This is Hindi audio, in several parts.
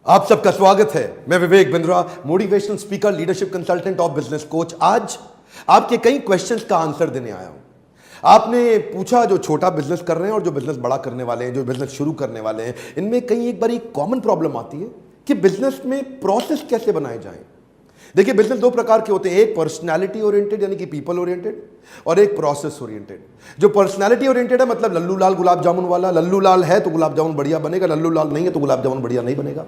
आप सबका स्वागत है। मैं Vivek Bindra, motivational speaker, leadership consultant और बिजनेस कोच। आज आपके कई क्वेश्चंस का आंसर देने आया हूं। आपने पूछा जो छोटा बिजनेस कर रहे हैं और जो बिजनेस बड़ा करने वाले हैं, जो बिजनेस शुरू करने वाले हैं, इनमें कई एक बड़ी कॉमन प्रॉब्लम आती है कि बिजनेस में प्रोसेस कैसे बनाए जाएं। देखिए, बिजनेस दो प्रकार के होते हैं, एक पर्सनैलिटी ओरिएंटेड यानी कि पीपल ओरिएंटेड, और एक प्रोसेस ओरिएंटेड। जो पर्सनैलिटी ओरिएंटेड है, मतलब लल्लू लाल गुलाब जामुन वाला, लल्लू लाल है तो गुलाब जामुन बढ़िया बनेगा, लल्लू लाल नहीं है तो गुलाब जामुन बढ़िया नहीं बनेगा।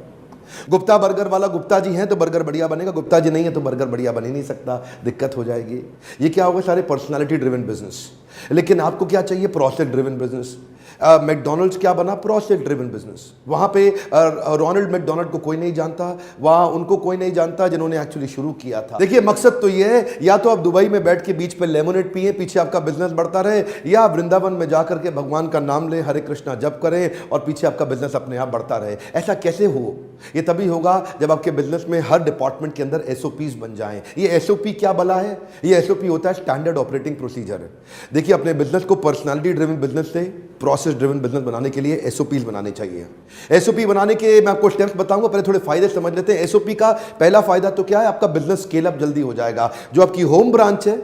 गुप्ता बर्गर वाला, गुप्ता जी हैं तो बर्गर बढ़िया बनेगा, गुप्ता जी नहीं है तो बर्गर बढ़िया बन ही नहीं सकता, दिक्कत हो जाएगी। ये क्या होगा? सारे पर्सनालिटी ड्रिवन बिजनेस। लेकिन आपको क्या चाहिए? Process driven business. मैकडोनल्ड्स क्या बना? Process driven business. वहां पे रोनाल्ड मैकडोनल्ड को कोई नहीं जानता, वहां उनको कोई नहीं जानता जिन्होंने एक्चुअली शुरू किया था। देखिए, मकसद तो ये है, या तो आप दुबई में बैठ के बीच पे लेमोनेड पिए, पीछे आपका बिजनेस बढ़ता रहे, या वृंदावन में जाकर के भगवान का नाम लें, हरे कृष्णा जप करें और पीछे आपका बिजनेस अपने आप बढ़ता रहे। ऐसा कैसे हो? ये तभी होगा जब आपके बिजनेस में हर डिपार्टमेंट के अंदर एसओपीज बन जाएं। ये एसओपी क्या बला है? ये एसओपी होता है स्टैंडर्ड ऑपरेटिंग प्रोसीजर। देखिए, अपने बिजनेस को पर्सनालिटी ड्रिवन बिजनेस से प्रोसेस ड्रिवन बिजनेस बनाने के लिए एसओपीज बनाने चाहिए। एसओपी बनाने के मैं आपको स्टेप्स बताऊंगा, पहले थोड़े फायदे समझ लेते हैं। एसओपी का पहला फायदा तो क्या है? आपका बिजनेस स्केल अप जल्दी हो जाएगा। जो आपकी होम ब्रांच है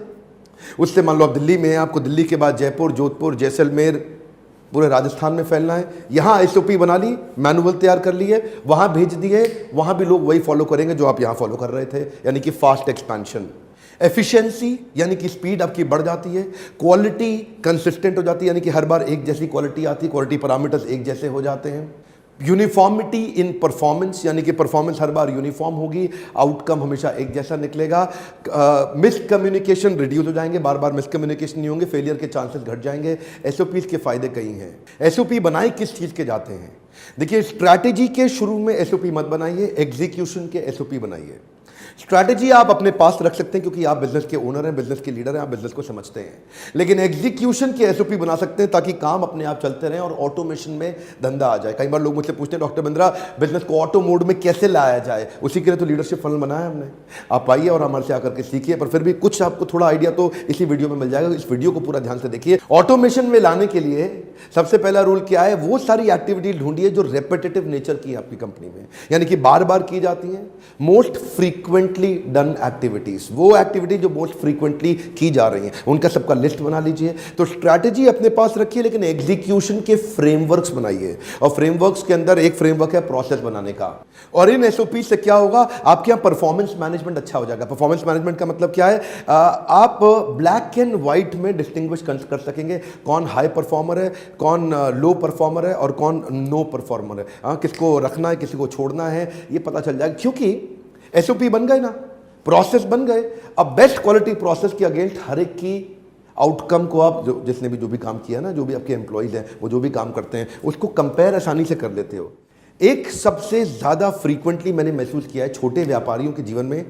उससे, मान लो आप दिल्ली में हैं, आपको दिल्ली के बाद जयपुर, जोधपुर, जैसलमेर, पूरे राजस्थान में फैलना है। यहां एसओपी बना ली, मैनुअल तैयार कर लिए, वहां भेज दिए, वहां भी लोग वही फॉलो करेंगे जो आप यहां फॉलो कर रहे थे, यानी कि फास्ट एक्सपेंशन। एफिशिएंसी यानी कि स्पीड आपकी बढ़ जाती है। क्वालिटी कंसिस्टेंट हो जाती है, यानी कि हर बार एक जैसी क्वालिटी आती है, क्वालिटी पैरामीटर्स एक जैसे हो जाते हैं। यूनिफॉर्मिटी इन परफॉर्मेंस, यानी कि परफॉर्मेंस हर बार यूनिफॉर्म होगी, आउटकम हमेशा एक जैसा निकलेगा। मिसकम्युनिकेशन रिड्यूस हो जाएंगे, बार बार मिसकम्युनिकेशन नहीं होंगे, फेलियर के चांसेस घट जाएंगे। एसओपीज के फायदे कई हैं। एसओपी बनाए किस चीज़ के जाते हैं? देखिए, स्ट्रैटेजी के शुरू में एसओपी मत बनाइए, एग्जीक्यूशन के एसओपी बनाइए। स्ट्रैटेजी आप अपने पास रख सकते हैं क्योंकि आप बिजनेस के ओनर हैं, बिजनेस के लीडर हैं, आप बिजनेस को समझते हैं। लेकिन एग्जीक्यूशन के एसओपी बना सकते हैं ताकि काम अपने आप चलते रहें और ऑटोमेशन में धंधा आ जाए। कई बार लोग मुझसे पूछते हैं, डॉक्टर बिंद्रा, बिजनेस को ऑटो मोड में कैसे लाया जाए? उसी के लिए तो लीडरशिप फनल बनाया हमने। आप आइए और हमारे से आकर के सीखिए, पर फिर भी कुछ आपको थोड़ा आइडिया तो इसी वीडियो में मिल जाएगा। इस वीडियो को पूरा ध्यान से देखिए। ऑटोमेशन में लाने के लिए सबसे पहला रूल क्या है? वो सारी एक्टिविटी ढूंढिए जो रेपिटेटिव नेचर की है आपकी कंपनी में, यानी कि बार बार की जाती हैं। मोस्ट फ्रीक्वेंटली डन एक्टिविटीज, वो एक्टिविटी जो मोस्ट फ्रीक्वेंटली की जा रही हैं, उनका सबका लिस्ट बना लीजिए। तो स्ट्रैटेजी अपने पास रखिए, लेकिन एग्जीक्यूशन के फ्रेमवर्क्स बनाइए। और फ्रेमवर्क्स के अंदर एक फ्रेमवर्क है प्रोसेस बनाने का। और इन एसओपी से क्या होगा? आपके यहाँ परफॉर्मेंस मैनेजमेंट अच्छा हो जाएगा। परफॉर्मेंस मैनेजमेंट का मतलब क्या है? आप ब्लैक एंड व्हाइट में डिस्टिंग्विश कर सकेंगे कौन हाई परफॉर्मर है, कौन लो परफॉर्मर है और कौन नो परफॉर्मर है। किसको रखना है, किसी को छोड़ना है, ये पता चल जाएगा। क्योंकि एसओपी बन गए ना, प्रोसेस बन गए। अब बेस्ट क्वालिटी प्रोसेस के अगेंस्ट हर एक की आउटकम को आप जिसने भी जो भी काम किया ना, जो भी आपके एम्प्लॉइज हैं, वो जो भी काम करते हैं, उसको कंपेयर आसानी से कर लेते हो। एक सबसे ज़्यादा फ्रीक्वेंटली मैंने महसूस किया है छोटे व्यापारियों के जीवन में,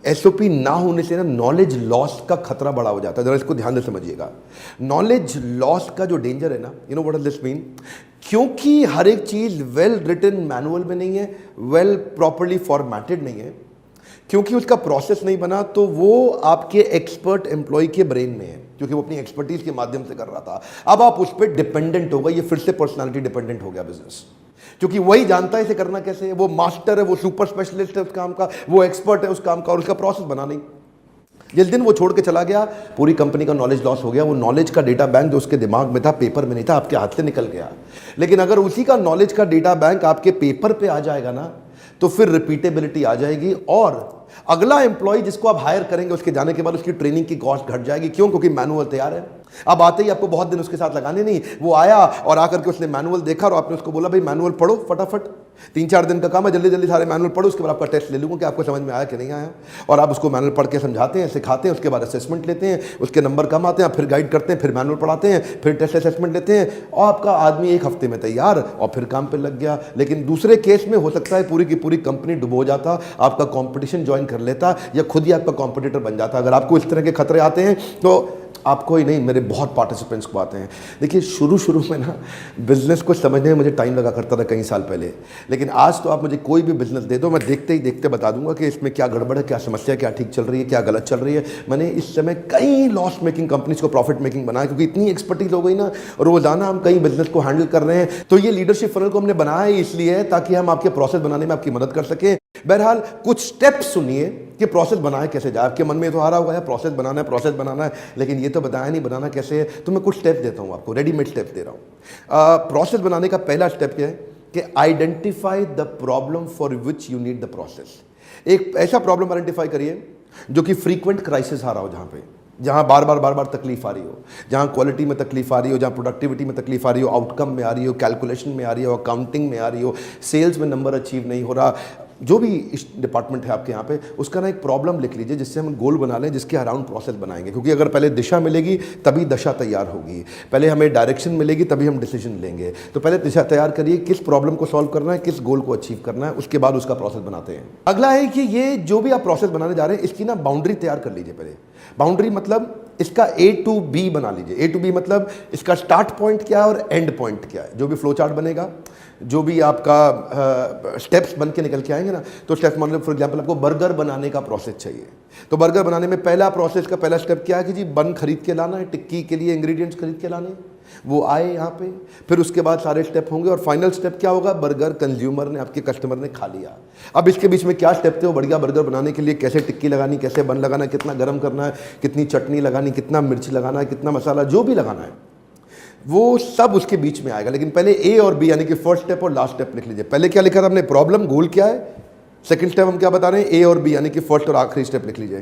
एसओपी ना होने से ना नॉलेज लॉस का खतरा बड़ा हो जाता है। जरा इसको ध्यान से समझिएगा। नॉलेज लॉस का जो डेंजर है ना, you know what does this mean? क्योंकि हर एक चीज़ वेल रिटन मैनुअल में नहीं है, वेल प्रॉपरली फॉर्मेटेड नहीं है, क्योंकि उसका प्रोसेस नहीं बना, तो वो आपके एक्सपर्ट एम्प्लॉय के ब्रेन में है, क्योंकि वो अपनी एक्सपर्टीज के माध्यम से कर रहा था। अब आप उस पर डिपेंडेंट हो गए, ये फिर से पर्सनालिटी डिपेंडेंट हो गया बिजनेस, क्योंकि वही जानता है इसे करना कैसे है। वो मास्टर है, वो सुपर स्पेशलिस्ट है उस काम का, वो एक्सपर्ट है उस काम का, और उसका प्रोसेस बना नहीं। जिस दिन वो छोड़ के चला गया, पूरी कंपनी का नॉलेज लॉस हो गया। वो नॉलेज का डेटा बैंक जो उसके दिमाग में था, पेपर में नहीं था, आपके हाथ से निकल गया। लेकिन अगर उसी का नॉलेज का डेटा बैंक आपके पेपर पे आ जाएगा ना, तो फिर रिपीटेबिलिटी आ जाएगी, और अगला एम्प्लॉय जिसको आप हायर करेंगे उसके जाने के बाद उसकी ट्रेनिंग की कॉस्ट घट जाएगी। क्यों? क्योंकि मैनुअल तैयार है। अब आते ही आपको बहुत दिन उसके साथ लगाने नहीं, वो आया और आकर के उसने मैनुअल देखा और आपने उसको बोला, भाई मैनुअल पढ़ो फटाफट, 3-4 दिन का काम है, जल्दी जल्दी सारे मैनुअल पढ़ो, उसके बाद आपका टेस्ट ले लूँगा कि आपको समझ में आया कि नहीं आया। और आप उसको मैनुअल पढ़ के समझाते हैं, सिखाते हैं, उसके बाद असेसमेंट लेते हैं, उसके नंबर कम आते हैं, फिर गाइड करते हैं, फिर मैनुअल पढ़ाते हैं, फिर टेस्ट असेसमेंट लेते हैं, और आपका आदमी 1 हफ्ते में तैयार और फिर काम पर लग गया। लेकिन दूसरे केस में हो सकता है पूरी की पूरी कंपनी डुबो जाता, आपका कॉम्पिटिशन ज्वाइन कर लेता, या खुद ही आपका कॉम्पिटिटर बन जाता। अगर आपको इस तरह के खतरे आते हैं तो आपको ही नहीं, मेरे बहुत पार्टिसिपेंट्स को आते हैं। देखिए शुरू में ना बिजनेस को समझने में मुझे टाइम लगा करता था कई साल पहले, लेकिन आज तो आप मुझे कोई भी बिजनेस दे दो, मैं देखते ही देखते बता दूंगा कि इसमें क्या गड़बड़ है, क्या समस्या, क्या ठीक चल रही है, क्या गलत चल रही है। मैंने इस समय कई लॉस मेकिंग कंपनीज को प्रॉफिट मेकिंग बनाया, क्योंकि इतनी एक्सपर्टीज हो गई ना, रोजाना हम कई बिजनेस को हैंडल कर रहे हैं। तो ये लीडरशिप फनल को हमने बनाया इसलिए ताकि हम आपके प्रोसेस बनाने में आपकी मदद कर सके। बहरहाल कुछ स्टेप्स सुनिए कि प्रोसेस बनाए कैसे जाए। आपके मन में तो आ रहा होगा यार प्रोसेस बनाना है, लेकिन ये तो बताया नहीं बनाना कैसे है। तो मैं कुछ स्टेप्स देता हूं आपको, रेडीमेड स्टेप्स दे रहा हूं। प्रोसेस बनाने का पहला स्टेप क्या है कि identify the problem for which you need the process. एक ऐसा प्रॉब्लम आइडेंटिफाई करिए जो कि फ्रीक्वेंट क्राइसिस आ रहा हो, जहां बार बार तकलीफ आ रही हो, जहां क्वालिटी में तकलीफ आ रही हो, जहां प्रोडक्टिविटी में तकलीफ आ रही हो, आउटकम में आ रही हो, कैलकुलेशन में आ रही हो, अकाउंटिंग में आ रही हो, सेल्स में नंबर अचीव नहीं हो रहा, जो भी इस डिपार्टमेंट है आपके यहाँ पे, उसका ना एक प्रॉब्लम लिख लीजिए जिससे हम गोल बना लें, जिसके अराउंड प्रोसेस बनाएंगे। क्योंकि अगर पहले दिशा मिलेगी तभी दशा तैयार होगी, पहले हमें डायरेक्शन मिलेगी तभी हम डिसीजन लेंगे। तो पहले दिशा तैयार करिए, किस प्रॉब्लम को सॉल्व करना है, किस गोल को अचीव करना है, उसके बाद उसका प्रोसेस बनाते हैं। अगला है कि ये जो भी आप प्रोसेस बनाने जा रहे हैं इसकी ना बाउंड्री तैयार कर लीजिए। पहले बाउंड्री मतलब इसका A to B बना लीजिए। A to B मतलब इसका स्टार्ट पॉइंट क्या है और एंड पॉइंट क्या है। जो भी फ्लो चार्ट बनेगा, जो भी आपका स्टेप्स बन के निकल के आएंगे ना, तो स्टेप्स मान लो फॉर एग्जांपल आपको बर्गर बनाने का प्रोसेस चाहिए, तो बर्गर बनाने में पहला प्रोसेस का पहला स्टेप क्या है कि जी बन खरीद के लाना है, टिक्की के लिए इंग्रेडिएंट्स खरीद के लाने हैं, वो आए यहाँ पे, फिर उसके बाद सारे स्टेप होंगे और फाइनल स्टेप क्या होगा, बर्गर कंज्यूमर ने, आपके कस्टमर ने खा लिया। अब इसके बीच में क्या स्टेप थे, वो बढ़िया बर्गर बनाने के लिए कैसे टिक्की लगानी, कैसे बन लगाना, कितना गर्म करना है, कितनी चटनी लगानी, कितना मिर्च लगाना है, कितना मसाला, जो भी लगाना है वो सब उसके बीच में आएगा। लेकिन पहले ए और बी यानी कि फर्स्ट स्टेप और लास्ट स्टेप लिख लीजिए। पहले क्या लिखा था हमने, प्रॉब्लम, गोल क्या है, सेकंड स्टेप हम क्या बता रहे हैं, ए और बी यानी कि फर्स्ट और आखिरी स्टेप लिख लीजिए।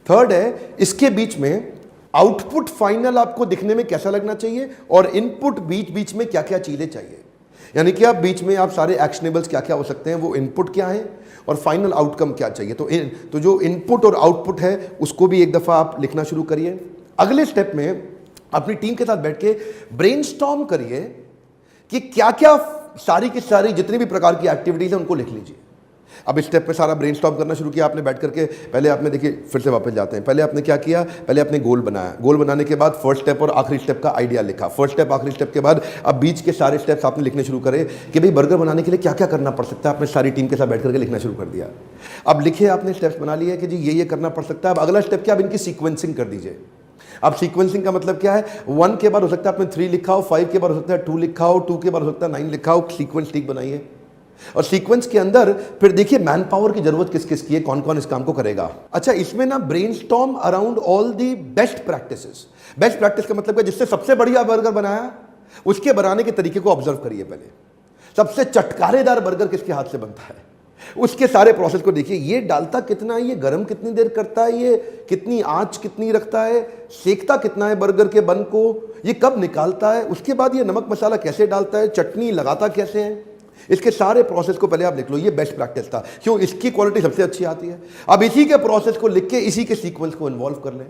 थर्ड है इसके बीच में आउटपुट फाइनल आपको दिखने में कैसा लगना चाहिए और इनपुट बीच बीच में क्या क्या चीजें चाहिए, यानी कि आप बीच में आप सारे एक्शनेबल्स क्या क्या हो सकते हैं, वो इनपुट क्या है और फाइनल आउटकम क्या चाहिए। तो जो इनपुट और आउटपुट है उसको भी एक दफा आप लिखना शुरू करिए। अगले स्टेप में अपनी टीम के साथ बैठ के ब्रेनस्टॉर्म करिए कि क्या क्या सारी की सारी जितनी भी प्रकार की एक्टिविटीज है उनको लिख लीजिए। अब इस स्टेप पे सारा ब्रेनस्टॉर्म करना शुरू किया आपने बैठ करके। पहले आपने देखिए, फिर से वापस जाते हैं, पहले आपने क्या किया, पहले आपने गोल बनाया, गोल बनाने के बाद फर्स्ट स्टेप और आखिरी स्टेप का आइडिया लिखा, फर्स्ट स्टेप आखिरी स्टेप के बाद अब बीच के सारे स्टेप्स आपने लिखने शुरू करे कि भाई बर्गर बनाने के लिए क्या क्या करना पड़ सकता है। आपने सारी टीम के साथ बैठ करके लिखना शुरू कर दिया। अब लिखिए, आपने स्टेप्स बना लिए कि जी ये करना पड़ सकता है। अब अगला स्टेप क्या, अब इनकी सीक्वेंसिंग कर दीजिए। अब सीक्वेंसिंग का मतलब क्या है, 1 के बाद हो सकता है आपने 3 लिखा हो, 5 के बाद हो सकता है 2 लिखा हो, 2 के बाद हो सकता है 9 लिखा हो। सीक्वेंस ठीक बनाइए और सीक्वेंस के अंदर फिर देखिए मैन पावर की जरूरत किस किस की है, कौन कौन इस काम को करेगा। अच्छा, इसमें ना brainstorm around all the best practices. Best practice का मतलब है जिससे सबसे बढ़िया बर्गर बनाया उसके बनाने के तरीके को ऑब्जर्व करिए। पहले सबसे चटकारेदार बर्गर किसके हाथ से बनता है, उसके सारे प्रोसेस को देखिए। ये डालता कितना है, ये गर्म कितनी देर करता है, ये कितनी आंच कितनी रखता है, सेकता कितना है बर्गर के बन को, ये कब निकालता है, उसके बाद ये नमक मसाला कैसे डालता है, चटनी लगाता कैसे है, इसके सारे प्रोसेस को पहले आप लिख लो। ये बेस्ट प्रैक्टिस था, क्यों, इसकी क्वालिटी सबसे अच्छी आती है। अब इसी के प्रोसेस को लिख के इसी के सीक्वेंस को इन्वॉल्व कर लें।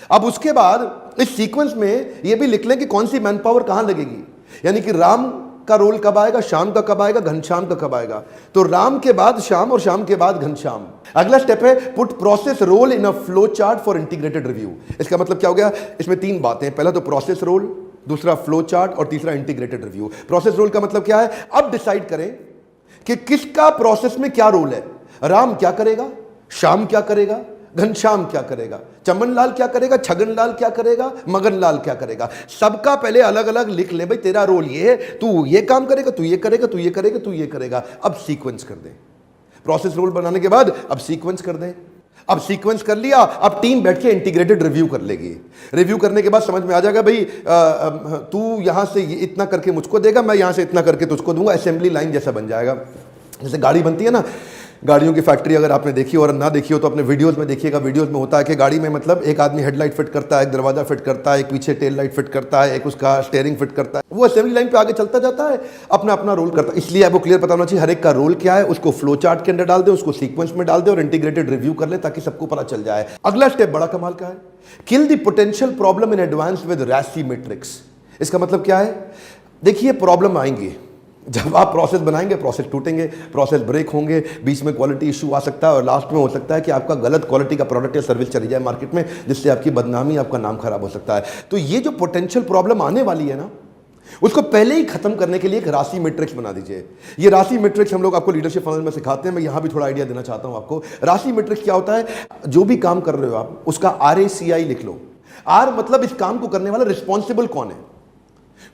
अब उसके बाद इस सीक्वेंस में ये भी लिख लें कि कौन सी मैन पावर कहां लगेगी, यानी कि राम का रोल कब आएगा, शाम का कब आएगा, घनश्याम का कब आएगा। तो राम के बाद शाम और शाम के बाद घनश्याम। अगला स्टेप है put process role in a flow chart for integrated review. इसका मतलब क्या हो गया, इसमें 3 बातें, पहला तो प्रोसेस रोल, दूसरा फ्लो चार्ट और तीसरा इंटीग्रेटेड रिव्यू। प्रोसेस रोल का मतलब क्या है, अब डिसाइड करें कि किसका प्रोसेस में क्या रोल है। राम क्या करेगा, श्याम क्या करेगा, घनश्याम क्या करेगा, चमन लाल क्या करेगा, छगन लाल क्या करेगा, मगन लाल क्या करेगा। सबका पहले अलग अलग लिख ले, भाई तेरा रोल ये है, तू ये काम करेगा, तू ये करेगा, तू ये करेगा, तू ये करेगा। अब सीक्वेंस कर दे। प्रोसेस रोल बनाने के बाद अब सीक्वेंस कर दे। अब सीक्वेंस कर लिया, अब टीम बैठ के इंटीग्रेटेड रिव्यू कर लेगी। रिव्यू करने के बाद समझ में आ जाएगा, भाई तू यहां से इतना करके मुझको देगा, मैं यहां से इतना करके तुझको दूंगा। असेंबली लाइन जैसा बन जाएगा। जैसे गाड़ी बनती है ना, गाड़ियों की फैक्ट्री अगर आपने देखी हो और ना देखी हो तो अपने वीडियोस में देखिएगा। वीडियोस में होता है कि गाड़ी में मतलब एक आदमी हेडलाइट फिट करता है, एक दरवाजा फिट करता है, एक पीछे टेल लाइट फिट करता है, एक उसका स्टीयरिंग फिट करता है। वो असेंबली लाइन पे आगे चलता जाता है, अपना अपना रोल करता है। इसलिए आपको क्लियर पता होना चाहिए हर एक का रोल क्या है, उसको फ्लो चार्ट के अंदर डाल दे, उसको सीक्वेंस में डाल दे और इंटीग्रेटेड रिव्यू कर ले ताकि सबको पता चल जाए। अगला स्टेप बड़ा कमाल का है, kill the potential problem in advance with RACI matrix. इसका मतलब क्या है, देखिए प्रॉब्लम आएंगी, जब आप प्रोसेस बनाएंगे प्रोसेस टूटेंगे, प्रोसेस ब्रेक होंगे, बीच में क्वालिटी इशू आ सकता है और लास्ट में हो सकता है कि आपका गलत क्वालिटी का प्रोडक्ट या सर्विस चली जाए मार्केट में, जिससे आपकी बदनामी, आपका नाम खराब हो सकता है। तो ये जो पोटेंशियल प्रॉब्लम आने वाली है ना, उसको पहले ही खत्म करने के लिए एक राशि मैट्रिक्स बना दीजिए। ये राशि मैट्रिक्स हम लोग आपको लीडरशिप फनल में सिखाते हैं। मैं यहां भी थोड़ा आइडिया देना चाहता हूं आपको। राशि मैट्रिक्स क्या होता है? जो भी काम कर रहे हो आप, उसका RACI लिख लो। आर मतलब इस काम को करने वाला रिस्पॉन्सिबल कौन है।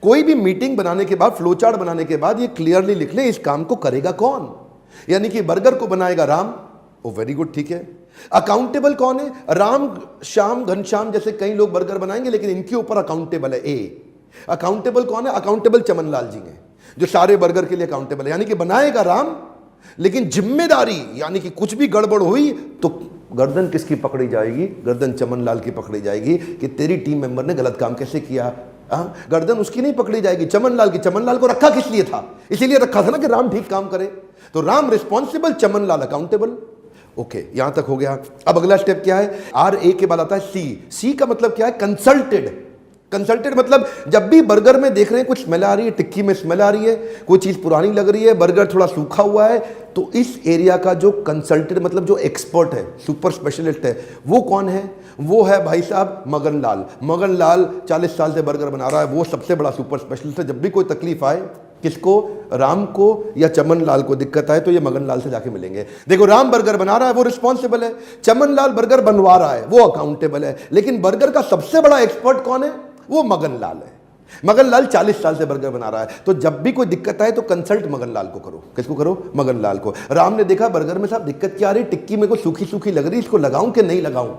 कोई भी मीटिंग बनाने के बाद, फ्लो चार्ट बनाने के बाद ये क्लियरली लिख ले इस काम को करेगा कौन। यानी कि बर्गर को बनाएगा राम, ओ वेरी गुड, ठीक है। अकाउंटेबल कौन है? राम, श्याम, घनश्याम जैसे कई लोग बर्गर बनाएंगे, लेकिन इनके ऊपर अकाउंटेबल है ए। अकाउंटेबल कौन है? अकाउंटेबल चमनलाल जी हैं, जो सारे बर्गर के लिए अकाउंटेबल है। यानी कि बनाएगा राम, लेकिन जिम्मेदारी, यानी कि कुछ भी गड़बड़ हुई तो गर्दन किसकी पकड़ी जाएगी? गर्दन चमनलाल की पकड़ी जाएगी कि तेरी टीम मेंबर ने गलत काम कैसे किया। गर्दन उसकी नहीं पकड़ी जाएगी, चमनलाल की। चमनलाल को रखा किस लिए था? इसीलिए रखा था ना कि राम ठीक काम करे। तो Ram responsible, Chamanlal accountable. Okay, यहां तक हो गया। अब अगला स्टेप क्या है? RA के बाद आता है C का मतलब क्या है? कंसल्टेड। कंसल्टेड मतलब जब भी बर्गर में देख रहे हैं कुछ स्मेल आ रही है, टिक्की में स्मेल आ रही है, कोई चीज पुरानी लग रही है, बर्गर थोड़ा सूखा हुआ है, तो इस एरिया का जो कंसल्टेड मतलब जो एक्सपर्ट है, सुपर स्पेशलिस्ट है, वो कौन है? वो है भाई साहब मगन लाल। मगन लाल 40 साल से बर्गर बना रहा है, वो सबसे बड़ा सुपर स्पेशलिस्ट है। जब भी कोई तकलीफ आए, किसको? राम को या चमन लाल को दिक्कत आए, तो ये मगन लाल से जाके मिलेंगे। देखो, राम बर्गर बना रहा है, वो रिस्पॉन्सिबल है। चमन लाल बर्गर बनवा रहा है, वो अकाउंटेबल है। लेकिन बर्गर का सबसे बड़ा एक्सपर्ट कौन है? वो मगन लाल है। मगन लाल 40 साल से बर्गर बना रहा है। तो जब भी कोई दिक्कत आए तो कंसल्ट मगन लाल को करो। किसको करो? मगन लाल को। राम ने देखा बर्गर में साहब दिक्कत क्या आ रही, टिक्की मेरे को सूखी सूखी लग रही, इसको लगाऊं कि नहीं लगाऊं।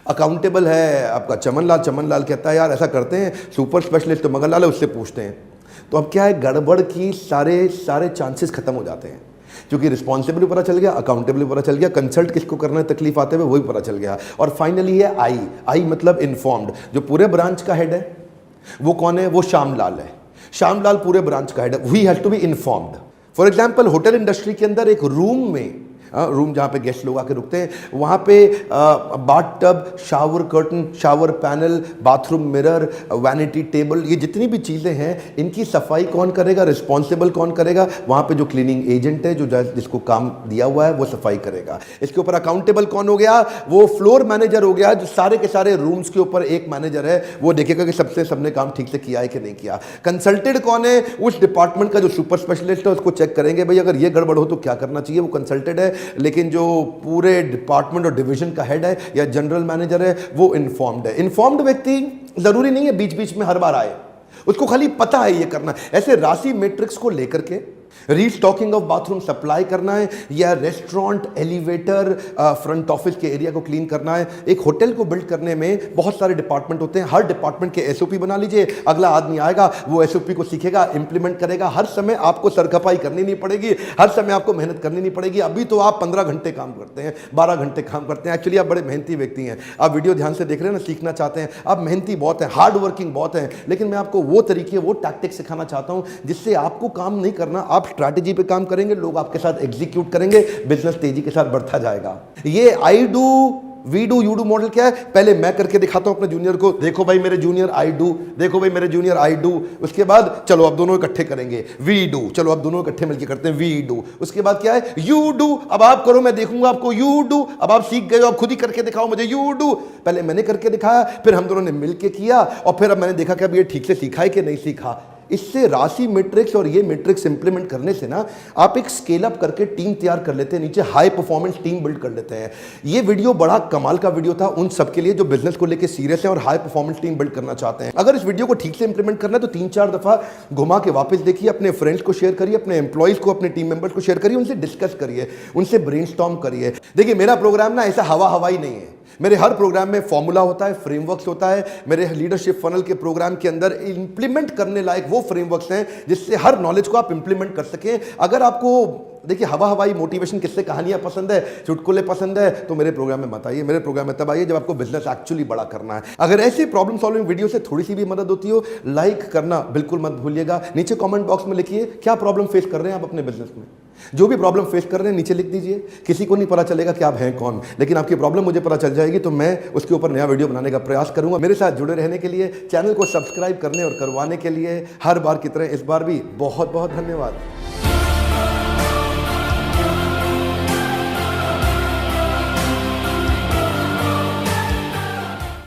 अकाउंटेबल है आपका चमन लाल। चमन लाल कहता है यार ऐसा करते हैं, सुपर स्पेशलिस्ट तो मगन लाल है, उससे पूछते हैं। तो अब क्या है, गड़बड़ की सारे चांसेस खत्म हो जाते हैं, क्योंकि रिस्पॉन्सिबल पता चल गया, अकाउंटेबल पता चल गया, कंसल्ट किसको करना है तकलीफ आते हुए वही पता चल गया। और फाइनली है आई मतलब इन्फॉर्म्ड। जो पूरे ब्रांच का हेड है वो कौन है? वो श्यामलाल है। श्यामलाल पूरे ब्रांच का हेड है, he has to be informed. For example, hotel industry के अंदर एक रूम में, रूम जहाँ पे गेस्ट लोग आके रुकते हैं, वहाँ पे bath tub, shower curtain, shower panel, bathroom mirror, vanity table, ये जितनी भी चीज़ें हैं इनकी सफाई कौन करेगा? रिस्पॉन्सिबल कौन करेगा? वहाँ पे जो क्लीनिंग एजेंट है, जो जिसको काम दिया हुआ है, वो सफाई करेगा। इसके ऊपर अकाउंटेबल कौन हो गया? वो फ्लोर मैनेजर हो गया, जो सारे के सारे रूम्स के ऊपर एक मैनेजर है, वो देखेगा कि सबने काम ठीक से किया है कि नहीं किया। कंसल्टेड कौन है? उस डिपार्टमेंट का जो सुपर स्पेशलिस्ट है, उसको चेक करेंगे भाई अगर ये गड़बड़ हो तो क्या करना चाहिए, वो कंसल्टेड है। लेकिन जो पूरे डिपार्टमेंट और डिवीजन का हेड है या जनरल मैनेजर है, वो इन्फॉर्म्ड है। इन्फॉर्म्ड व्यक्ति जरूरी नहीं है बीच बीच में हर बार आए, उसको खाली पता है ये करना। ऐसे राशि मैट्रिक्स को लेकर के रीस्टॉकिंग ऑफ बाथरूम सप्लाई करना है, या रेस्टोरेंट, एलिवेटर, फ्रंट ऑफिस के एरिया को क्लीन करना है। एक होटल को बिल्ड करने में बहुत सारे डिपार्टमेंट होते हैं, हर डिपार्टमेंट के SOP बना लीजिए। अगला आदमी आएगा, वो SOP को सीखेगा, इंप्लीमेंट करेगा। हर समय आपको सरखपाई करनी नहीं पड़ेगी, हर समय आपको मेहनत करनी नहीं पड़ेगी। अभी तो आप 15 घंटे काम करते हैं, 12 घंटे काम करते हैं। एक्चुअली आप बड़े मेहनती व्यक्ति हैं, आप वीडियो ध्यान से देख रहे हैं ना, सीखना चाहते हैं, आप मेहनती बहुत हैं, हार्ड वर्किंग बहुत हैं। लेकिन मैं आपको वो तरीके, वो टैक्टिक्स सिखाना चाहता हूं जिससे आपको काम नहीं करना, आप स्ट्रैटेजी पे काम करेंगे, लोग आपके साथ एग्जीक्यूट करेंगे, बिजनेस तेजी के साथ बढ़ता जाएगा। ये I do, we do, you do model क्या है? पहले मैं करके दिखाता हूं अपने जूनियर को, देखो भाई मेरे जूनियर आई डू, देखो भाई मेरे जूनियर आई डू। उसके बाद चलो अब दोनों इकट्ठे करेंगे, वी डू, चलो अब दोनों इकट्ठे मिलकर करते हैं, वी डू। उसके बाद क्या है? You do. अब आप करो, मैं देखूंगा आपको। यू डू, अब आप सीख गए हो, आप खुद ही करके दिखाओ मुझे। यू डू, पहले मैंने करके दिखाया, फिर हम दोनों ने मिलकर किया, और फिर अब मैंने देखा कि अब ये ठीक से सीखा है कि नहीं सीखा। इससे राशि मैट्रिक्स और ये मैट्रिक्स इंप्लीमेंट करने से ना आप एक स्केल अप करके टीम तैयार कर लेते हैं, नीचे हाई परफॉर्मेंस टीम बिल्ड कर लेते हैं। ये वीडियो बड़ा कमाल का वीडियो था उन सबके लिए जो बिजनेस को लेकर सीरियस है और हाई परफॉर्मेंस टीम बिल्ड करना चाहते हैं। अगर इस वीडियो को ठीक से इंप्लीमेंट करना है तो 3-4 दफा घुमा के वापस देखिए, अपने फ्रेंड्स को शेयर करिए, अपने एम्प्लॉइज को, अपने टीम मेंबर्स को शेयर करिए, उनसे डिस्कस करिए, उनसे ब्रेनस्टॉर्म करिए। देखिए, मेरा प्रोग्राम ना ऐसा हवाई नहीं है। मेरे हर प्रोग्राम में फॉर्मूला होता है, फ्रेमवर्क्स होता है। मेरे लीडरशिप फनल के प्रोग्राम के अंदर इंप्लीमेंट करने लायक वो फ्रेमवर्क्स हैं जिससे हर नॉलेज को आप इंप्लीमेंट कर सकें। अगर आपको देखिए हवाई मोटिवेशन, किससे कहानियां पसंद है, चुटकुले पसंद है, तो मेरे प्रोग्राम में मत आइए। मेरे प्रोग्राम में तब आइए जब आपको बिजनेस एक्चुअली बड़ा करना है। अगर ऐसी प्रॉब्लम सॉल्विंग वीडियो से थोड़ी सी भी मदद होती हो, लाइक करना बिल्कुल मत भूलिएगा। नीचे कमेंट बॉक्स में लिखिए क्या प्रॉब्लम फेस कर रहे हैं आप अपने बिजनेस में। जो भी प्रॉब्लम फेस कर रहे हैं नीचे लिख दीजिए। किसी को नहीं पता चलेगा कि आप हैं कौन, लेकिन आपकी प्रॉब्लम मुझे पता चल जाएगी तो मैं उसके ऊपर नया वीडियो बनाने का प्रयास करूंगा। मेरे साथ जुड़े रहने के लिए, चैनल को सब्सक्राइब करने और करवाने के लिए हर बार की तरह इस बार भी बहुत बहुत धन्यवाद।